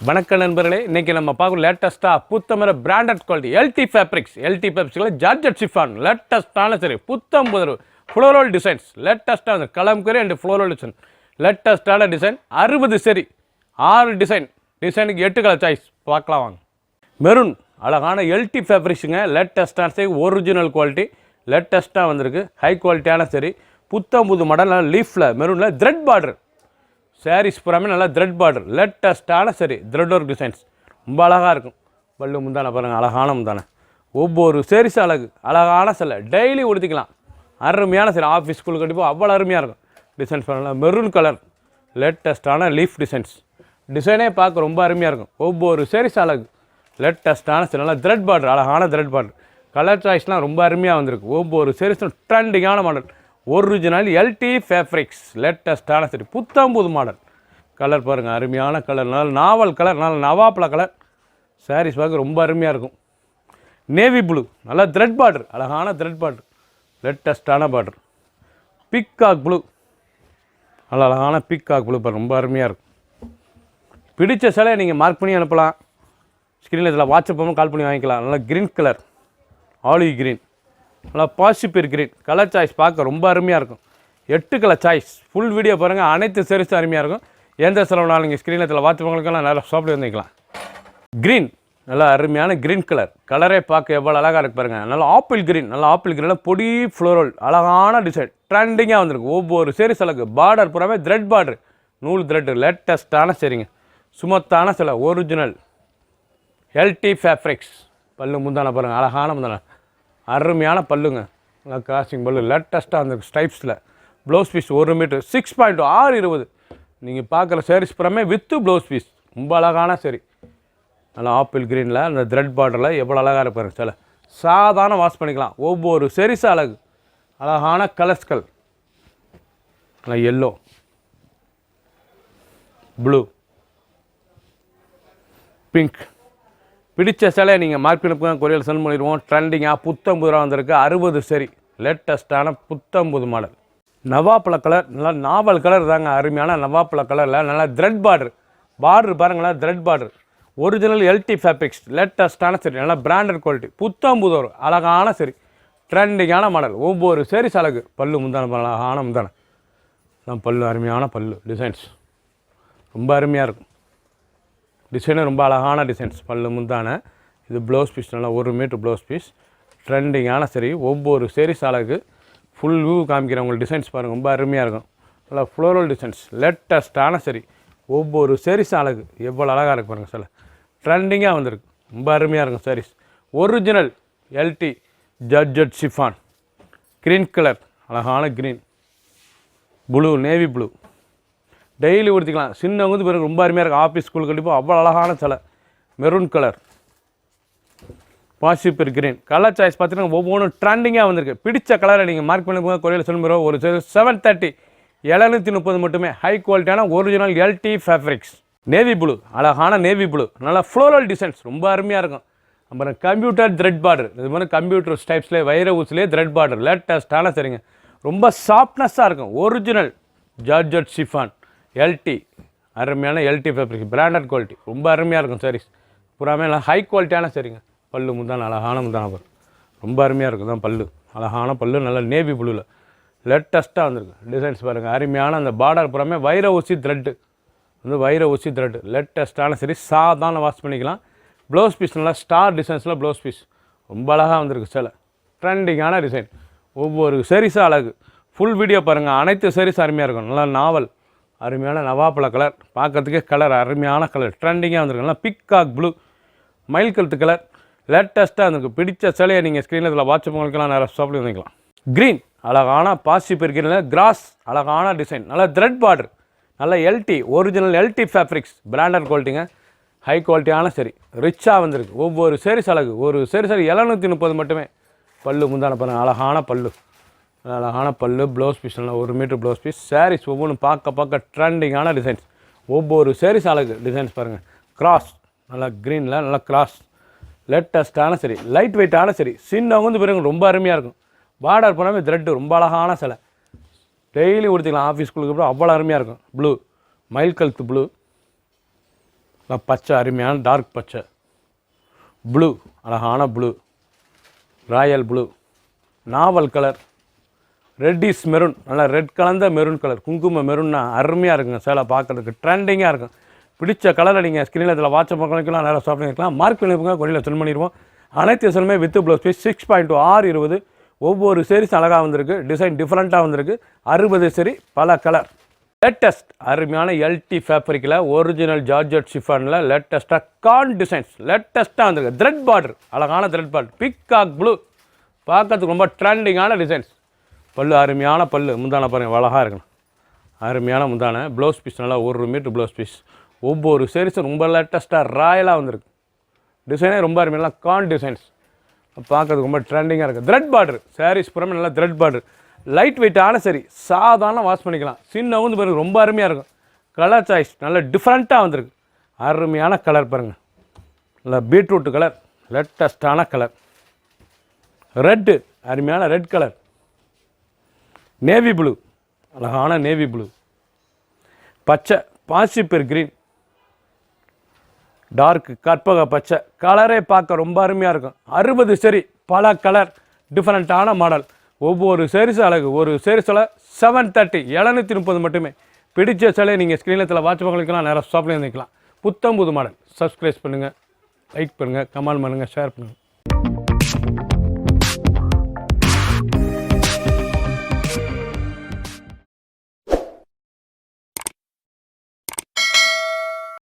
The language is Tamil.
வணக்கம் நண்பர்களே, இன்றைக்கி நம்ம பார்க்குற லேட்டஸ்ட்டாக புத்தமர பிராண்டட் குவாலிட்டி எல்டி ஃபேப்ரிக்ஸ் ஜார்ஜெட் ஷிஃபான் லேட்டஸ்ட்டான சரி புத்தம் புதர் ஃப்ளோரல் டிசைன்ஸ் லேட்டஸ்ட்டாக கலம்கரி அண்ட் ஃப்ளோரல் டிசைன் லேட்டஸ்ட்டான டிசைன் 60 சரி 6 டிசைனுக்கு 8 கலர் சாய்ஸ் பார்க்கலாம் வாங்க. மெரூன் அழகான எல்டி ஃபேப்ரிக்ஸுங்க லேட்டஸ்ட்டான சரி ஒரிஜினல் குவாலிட்டி லேட்டஸ்ட்டாக வந்திருக்கு ஹை குவாலிட்டியான சரி புத்தம் புது மாடல் லீஃபில் மெரூனில் த்ரெட் பார்டர் சாரீஸ் பூராமே நல்லா த்ரெட் பார்டர் லேட்டஸ்ட்டான சரி த்ரெட் ஒர்க் டிசைன்ஸ் ரொம்ப அழகாக இருக்கும். பல்லு முந்தானை பாருங்கள், அழகான முந்தானை. ஒவ்வொரு சாரீஸ் அழகான சிலை டெய்லி உடுத்திக்கலாம். அருமையான சரி ஆஃபீஸ் ஸ்கூல் கண்டிப்பாக அவ்வளோ அருமையாக இருக்கும். டிசைன்ஸ் பண்ணலாம் மெரூன் கலர் லேட்டஸ்ட்டான லீஃப் டிசைனே பார்க்க ரொம்ப அருமையாக இருக்கும். ஒவ்வொரு சாரீஸ் லேட்டஸ்ட்டான சரி நல்லா த்ரெட் பார்டர் அழகான த்ரெட் பார்டர் கலர் சாய்ஸ்லாம் ரொம்ப அருமையாக வந்திருக்கு. ஒவ்வொரு சாரீஸும் ட்ரெண்டிங்கான மாடல் ஒரிஜினல் எல்டி ஃபேப்ரிக்ஸ் லேட்டஸ்ட்டான சரி புத்தம் புது மாடல். கலர் பாருங்கள், அருமையான கலர், நல்ல நாவல் கலர், நல்ல நவாப்பழ கலர். சாரீஸ் பார்க்க ரொம்ப அருமையாக இருக்கும். நேவி ப்ளூ நல்லா த்ரெட் பார்டர் அழகான த்ரெட் பார்டர் லேட்டஸ்ட்டான பார்டர். பிக்காக் ப்ளூ நல்ல அழகான பிக்காக் ப்ளூ பாருங்கள், ரொம்ப அருமையாக இருக்கும். பிடிச்ச சிலையை நீங்கள் மார்க் பண்ணி அனுப்பலாம். ஸ்க்ரீனில் இதில் வாட்ஸ்அப் பண்ணி கால் பண்ணி வாங்கிக்கலாம். நல்லா க்ரீன் கலர், ஆலிவ் க்ரீன், நல்லா பாசிபிள் க்ரீன் கலர் சாய்ஸ் பார்க்க ரொம்ப அருமையாக இருக்கும். 8 கலர் சாய்ஸ் ஃபுல் வீடியோ பாருங்கள். அனைத்து சர்வீஸும் அருமையாக இருக்கும். எந்த செலவுனாலும் நீங்கள் ஸ்க்ரீனில் இதில் வாட்ஸ்அப்புங்களுக்கெல்லாம் நல்லா ஷாப்பில் வந்துக்கலாம். க்ரீன் நல்லா அருமையான க்ரீன் கலரே பார்க்க எவ்வளோ அழகாக இருக்குது பாருங்கள். நல்லா ஆப்பிள் க்ரீனில் பொடி ஃப்ளோரல் அழகான டிசைன் ட்ரெண்டிங்காக வந்திருக்கு. ஒவ்வொரு சீரிஸ் பார்டர் பூராமே த்ரெட் பார்டர் நூல் த்ரெட் லேட்டஸ்ட்டான சரிங்க சுமத்தான சில ஒரிஜினல் எல்டி ஃபேப்ரிக்ஸ். பல்லு முந்தானை பாருங்கள், அழகான முந்தானை, அருமையான பல்லுங்க. நல்லா கிராசிங் பல்லு லேட்டஸ்ட்டாக அந்த ஸ்டைப்ஸில். Blouse piece 1 metre 6.620. நீங்கள் பார்க்குற சாரீஸ் புறமே வித்து ப்ளவுஸ் பீஸ் ரொம்ப அழகான சரி. நல்லா ஆப்பிள் க்ரீனில் அந்த த்ரெட் பார்டரில் எவ்வளோ அழகாக இருப்பாருங்க சில. சாதாரண வாஷ் பண்ணிக்கலாம். ஒவ்வொரு சாரீஸும் அழகான கலர்ஸ்கள். நல்லா எல்லோ, ப்ளூ, பிங்க். பிடிச்ச சிலையை நீங்கள் மார்க் பண்ணி கொரியல் சென்ட் பண்ணிடுவோம். ட்ரெண்டிங்காக புத்தம் புதுராக வந்திருக்கு. 60 சரி லேட்டஸ்ட்டான புத்தம் புது மாடல். நவாப்பழ கலர் நல்லா நாவல் கலர் தாங்க, அருமையான நவாப்பழ கலரில் நல்லா த்ரெட் பார்டர் பாருங்களா thread border original LT fabrics லேட்டஸ்ட்டான சரி நல்லா பிராண்டட் குவாலிட்டி புத்தம் புதோர் அழகான சரி ட்ரெண்டிங்கான மாடல். ஒவ்வொரு சாரீஸ் பல்லு முந்தான அழகான முந்தானை தான் பல்லு, அருமையான பல்லு டிசைன்ஸ் ரொம்ப அருமையாக இருக்கும். டிசைனும் ரொம்ப அழகான டிசைன்ஸ். பல்லு முந்தான இது ப்ளவுஸ் பீஸ் நல்லா 1 மீட்டர் ப்ளவுஸ் பீஸ் ட்ரெண்டிங்கான சரி. ஒவ்வொரு சாரீஸ் ஃபுல் வியூ காமிக்கிறேன் உங்களுக்கு. டிசைன்ஸ் பாருங்கள், ரொம்ப அருமையாக இருக்கும். நல்லா ஃப்ளோரல் டிசைன்ஸ் லேட்டஸ்ட்டான சரி. ஒவ்வொரு சாரீஸ் எவ்வளோ அழகாக இருக்கு பாருங்கள் சில. ட்ரெண்டிங்காக வந்திருக்கு, ரொம்ப அருமையாக இருக்கும் saris. Original LT georgette chiffon green colour அழகான green, blue, navy blue daily உடுத்திக்கலாம். சின்னவங்க பிறகு ரொம்ப அருமையாக இருக்கும். ஆஃபீஸ் ஸ்கூல் கண்டிப்பாக அவ்வளோ அழகான சிலை. Maroon colour, possible green colour choice பார்த்தீங்கன்னா ஒவ்வொன்றும் ட்ரெண்டிங்காக வந்திருக்கு. பிடிச்ச கலரை நீங்கள் மார்க் பண்ணி கொரியல் சொல்லுறோம். ஒரு 730 730 மட்டுமே. ஹை குவாலிட்டியான original LT fabrics. Navy blue அழகான நேவி ப்ளூ நல்லா ஃப்ளோரல் டிசைன்ஸ் ரொம்ப அருமையாக இருக்கும். அப்புறம் கம்ப்யூட்டர் த்ரெட் பார்டர் இது மாதிரி கம்ப்யூட்டர் ஸ்டைப்ஸ்லேயே வைர ஊசிலே த்ரெட் பார்டர் லேட்டஸ்ட்டான சரிங்க ரொம்ப சாஃப்ட்னஸ்ஸாக இருக்கும். ஒரிஜினல் ஜார்ஜெட் ஷிஃபான் எல்டி அருமையான எல்டி ஃபேப்ரிக் பிராண்டட் குவாலிட்டி ரொம்ப அருமையாக இருக்கும் சாரீஸ் பூராமே நல்லா ஹை குவாலிட்டியான சரிங்க. பல்லு முந்தான அழகான முந்தான ரொம்ப அருமையாக இருக்கும் தான் பல்லு, அழகான பல்லு நல்லா நேவி ப்ளூவில் லேட்டஸ்ட்டாக வந்திருக்கு. டிசைன்ஸ் பாருங்கள், அருமையான அந்த பார்டர் பூராமே வைர ஊசி த்ரெட்டு லேட்டஸ்ட்டான சரி. சாதாரண வாஷ் பண்ணிக்கலாம். ப்ளவுஸ் பீஸ் நல்லா ஸ்டார் டிசைன்ஸில் ப்ளவுஸ் பீஸ் ரொம்ப அழகாக வந்திருக்கு சில. ட்ரெண்டிங்கான டிசைன். ஒவ்வொரு சாரீஸும் ஃபுல் வீடியோ பாருங்கள். அனைத்து சாரீஸும் அருமையாக இருக்கும். நல்லா நாவல் அருமையான நவாப்பழ கலர் பார்க்கறதுக்கே கலர் அருமையான கலர் ட்ரெண்டிங்காக வந்திருக்கு. நல்லா பிக்காக் ப்ளூ மயில் கழுத்து கலர் லேட்டஸ்ட்டாக வந்திருக்கு. பிடிச்ச சிலையை நீங்கள் ஸ்க்ரீனில் இதில் வாட்ஸ்அப் உங்களுக்கெல்லாம் நிறைய ஷாப்பில் வந்துக்கலாம். க்ரீன் அழகான பாசிபிள் க்ரீனில் கிராஸ் அழகான டிசைன் நல்லா த்ரெட் பார்டர் நல்லா LT original LT fabrics branded குவாலிட்டிங்க. ஹை குவாலிட்டியான சரி ரிச்சாக வந்திருக்கு. ஒவ்வொரு சாரீஸ் ஒரு சாரீஸ் 730 மட்டுமே. பல்லு முந்தான பாருங்கள், அழகான பல்லு ப்ளவுஸ் பீஸ் நல்லா 1 மீட்டர் ப்ளவுஸ் பீஸ். சாரீஸ் ஒவ்வொன்றும் பார்க்க ட்ரெண்டிங்கான டிசைன்ஸ். ஒவ்வொரு சாரீஸ் டிசைன்ஸ் பாருங்கள். கிராஸ் நல்லா க்ரீனில் நல்லா கிராஸ் லேட்டஸ்ட்டான சரி லைட் வெயிட்டான சரி. சின்னவங்க பிறகு ரொம்ப அருமையாக இருக்கும். பார்டர் போனாமே த்ரெட்டு ரொம்ப அழகான சிலை. டெய்லி உடுத்திக்கலாம். ஆஃபீஸ் ஸ்கூலுக்கு அப்புறம் அவ்வளோ அருமையாக இருக்கும். ப்ளூ மயில் கழுத்து ப்ளூ பச்சை அருமையான டார்க் பச்சை, ப்ளூ அழகான ப்ளூ, ராயல் ப்ளூ, நாவல் கலர், ரெட்டிஸ் மெரூன், நல்லா ரெட் கலந்த மெரூன் கலர், குங்கும மெரூன்னா அருமையாக இருக்குங்க. சேலை பார்க்குறதுக்கு ட்ரெண்டிங்காக இருக்கும். பிடிச்ச கலரை நீங்கள் ஸ்க்ரீனில் இதில் வாட்ஸ்அப் பண்ணிக்கலாம், நேராக ஷாப் பண்ணிக்கலாம். மார்க் பண்ணிருப்போங்க, கொடியில் செல் பண்ணிடுவோம். அனைத்து செல்லுமே வித் ப்ளவுஸ் பீஸ் 6.2 620. ஒவ்வொரு சீரிஸ் அழகாக வந்திருக்கு, டிசைன் டிஃப்ரெண்ட்டாக வந்திருக்கு. 60 சரி, பல கலர். லேட்டஸ்ட் அருமையான எல்டி ஃபேப்ரிக்கில் ஒரிஜினல் ஜார்ஜெட் ஷிஃபானில் லேட்டஸ்ட்டாக கான் டிசைன்ஸ் லேட்டஸ்ட்டாக வந்திருக்கு. த்ரெட் பார்டர், அழகான த்ரெட் பார்டர், பிக்காக் ப்ளூ, பார்க்கறதுக்கு ரொம்ப ட்ரெண்டிங்கான டிசைன்ஸ். பல்லு அருமையான பல்லு, முந்தானை பாருங்கள் அழகாக இருக்கணும். அருமையான முந்தானை. ப்ளவுஸ் பீஸ் நல்லா 1 மீட்டர் ப்ளவுஸ் பீஸ். ஒவ்வொரு சீரிஸும் ரொம்ப லேட்டஸ்ட்டாக ராயலாக வந்திருக்கு. டிசைனே ரொம்ப அருமையான கான் டிசைன்ஸ், பார்க்கறதுக்கு ரொம்ப ட்ரெண்டிங்காக இருக்குது. த்ரெட் பார்டர் சாரீஸ் புறமே நல்லா த்ரெட் பார்டர். லைட் வெயிட்டான சரி, சாதாரண வாஷ் பண்ணிக்கலாம். சின்ன ஊந்து பாருங்கள், ரொம்ப அருமையாக இருக்கும். கலர் சாய்ஸ் நல்ல டிஃப்ரெண்ட்டாக வந்திருக்கு. அருமையான கலர் பாருங்கள், நல்லா பீட்ரூட் கலர், லேட்டஸ்டான கலர். ரெட்டு அருமையான ரெட் கலர், நேவி ப்ளூ அழகான நேவி ப்ளூ, பச்சை பாசிப்பர் கிரீன், டார்க் கற்பக பச்சை. கலரே பார்க்க ரொம்ப அருமையாக இருக்கும். 60 சரி, பல கலர், டிஃப்ரெண்ட்டான மாடல். ஒவ்வொரு சேரீஸும் அழகு. ஒரு சேரீஸில் 730 730 மட்டுமே. பிடிச்ச சிலையை நீங்கள் ஸ்க்ரீனில் வாட்ச் பண்ணிக்கலாம், நேராக ஷாப்லேயே இருந்துக்கலாம். புத்தம் புது மாடல். சப்ஸ்கிரைப் பண்ணுங்கள், லைக் பண்ணுங்கள், கமெண்ட் பண்ணுங்கள், ஷேர் பண்ணுங்கள்.